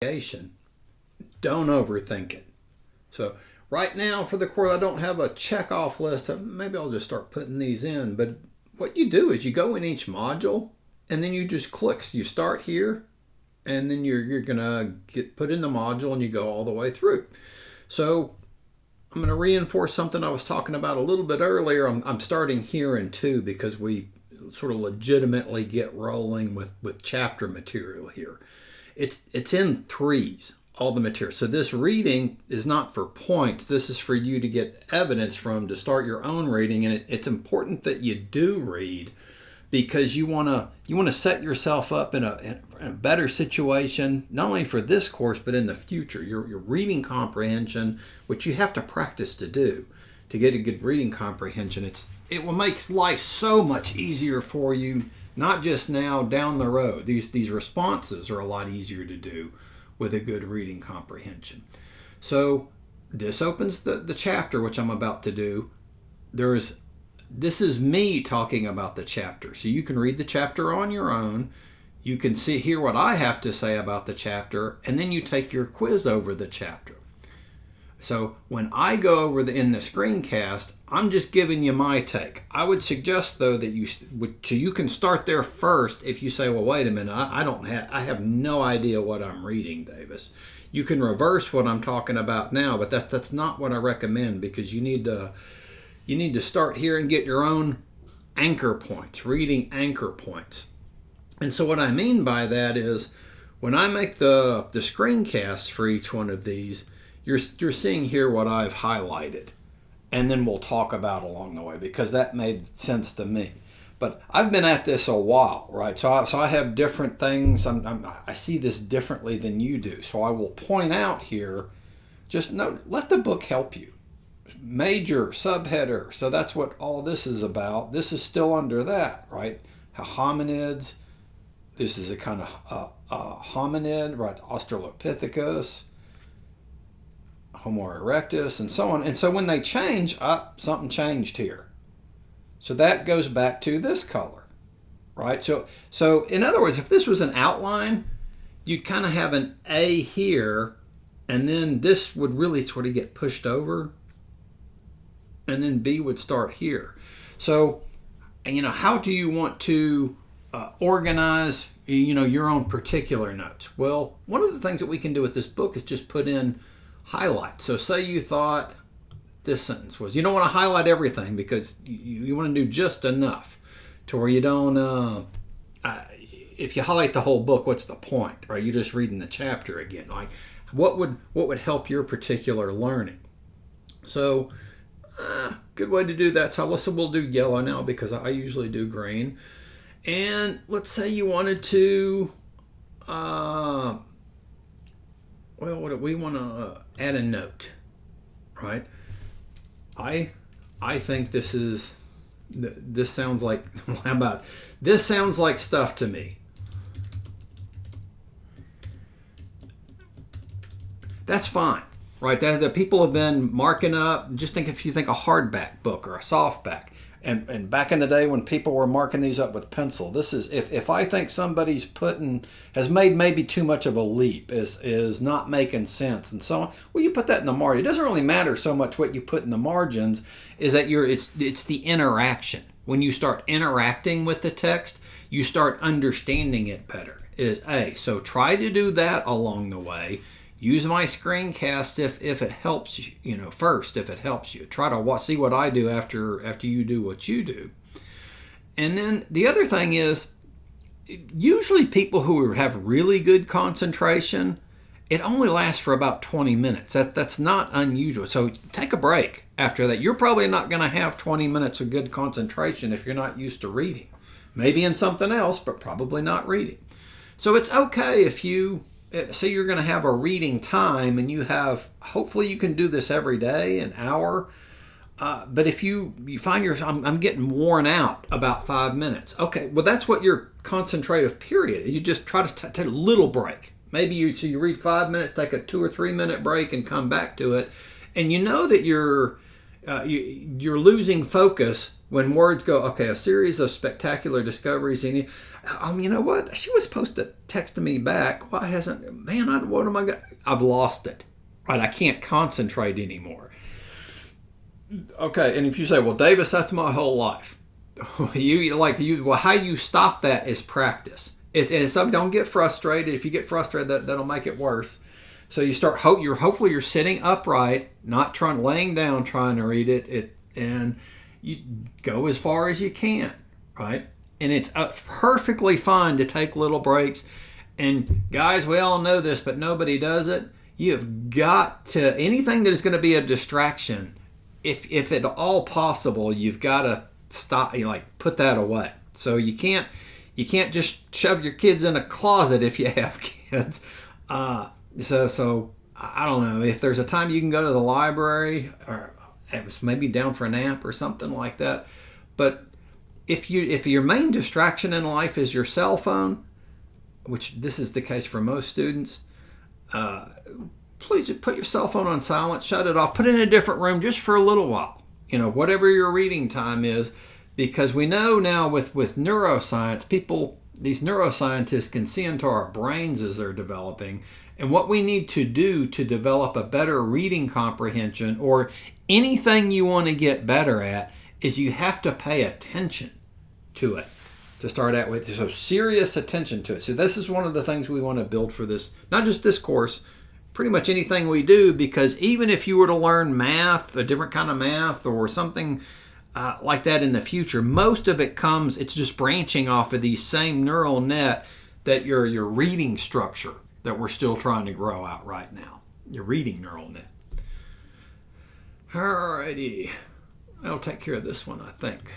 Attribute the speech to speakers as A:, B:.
A: Don't overthink it. So right now for the course, I don't have a check-off list. Maybe I'll just start putting these in. But what you do is you go in each module, and then you just click. You start here, and then you're gonna get put in the module, and you go all the way through. So I'm going to reinforce something I was talking about a little bit earlier. I'm starting here in 2 because we sort of legitimately get rolling with chapter material here. It's in 3s, all the material. So this reading is not for points. This is for you to get evidence from to start your own reading. And it's important that you do read, because you want to set yourself up in a better situation, not only for this course, but in the future. Your reading comprehension, which you have to practice to do to get a good reading comprehension, it will make life so much easier for you, not just now, down the road. These responses are a lot easier to do with a good reading comprehension. So this opens the chapter, which I'm about to do. This is me talking about the chapter. So you can read the chapter on your own. You can hear what I have to say about the chapter, and then you take your quiz over the chapter. So when I go over in the screencast, I'm just giving you my take. I would suggest, though, that you can start there first. If you say, well, wait a minute, I have no idea what I'm reading, Davis. You can reverse what I'm talking about now, but that's not what I recommend, because you need to start here and get your own anchor points, reading anchor points. And so what I mean by that is, when I make the screencasts for each one of these, you're seeing here what I've highlighted. And then we'll talk about along the way, because that made sense to me. But I've been at this a while, right? So I have different things. I see this differently than you do. So I will point out here, just note, let the book help you. Major, subheader. So that's what all this is about. This is still under that, right? Hominids. This is a kind of hominid, right? Australopithecus, Homo erectus, and so on. And so when they change, something changed here. So that goes back to this color, right? So in other words, if this was an outline, you'd kind of have an A here, and then this would really sort of get pushed over, and then B would start here. So, how do you want to organize, your own particular notes? Well, one of the things that we can do with this book is just put in highlights. So say you thought this sentence was, you don't want to highlight everything, because you want to do just enough to where you don't, if you highlight the whole book, what's the point, right? You're just reading the chapter again. Like, what would help your particular learning? So, good way to do that. So we'll do yellow now, because I usually do green. And let's say you wanted to, what do we want to add a note, right? I think this sounds like, how about, this sounds like stuff to me. That's fine, right? That people have been marking up. Just if you think a hardback book or a softback. And back in the day when people were marking these up with pencil, this is, if I think somebody's has made maybe too much of a leap, is not making sense and so on, well, you put that in the margin. It doesn't really matter so much what you put in the margins, is that it's the interaction. When you start interacting with the text, you start understanding it better, is A. So try to do that along the way. Use my screencast if it helps you, first, if it helps you. Try to see what I do after you do what you do. And then the other thing is, usually people who have really good concentration, it only lasts for about 20 minutes. That's not unusual. So take a break after that. You're probably not going to have 20 minutes of good concentration if you're not used to reading. Maybe in something else, but probably not reading. So it's okay if you say you're going to have a reading time, and hopefully you can do this every day, an hour. But if you find I'm getting worn out about 5 minutes. Okay, well, that's what your concentrative period is. You just try to take a little break. Maybe you read 5 minutes, take a 2 or 3 minute break, and come back to it. And you know that you're losing focus when words go, okay, a series of spectacular discoveries in you. You know what? She was supposed to text me back. Why hasn't, man, what am I going to, I've lost it, right? I can't concentrate anymore. Okay, and if you say, well, Davis, that's my whole life. How you stop that is practice. It's something, don't get frustrated. If you get frustrated, that'll make it worse. So you start, hopefully you're sitting upright, not laying down trying to read it, and you go as far as you can, right? And it's perfectly fine to take little breaks. And guys, we all know this, but nobody does it. You have got to, anything that is going to be a distraction, if at all possible, you've got to stop, put that away. So you can't just shove your kids in a closet if you have kids. So I don't know if there's a time you can go to the library, or it was maybe down for a nap or something like that. But if your main distraction in life is your cell phone, which this is the case for most students, please just put your cell phone on silent, shut it off, put it in a different room just for a little while. Whatever your reading time is, because we know now with neuroscience, these neuroscientists can see into our brains as they're developing. And what we need to do to develop a better reading comprehension, or anything you want to get better at, is you have to pay attention to it to start out with. So serious attention to it. So this is one of the things we want to build for this, not just this course, pretty much anything we do, because even if you were to learn math, a different kind of math or something like that in the future, most of it it's just branching off of these same neural net that your reading structure that we're still trying to grow out right now. Your reading neural net. Alrighty. I'll take care of this one, I think.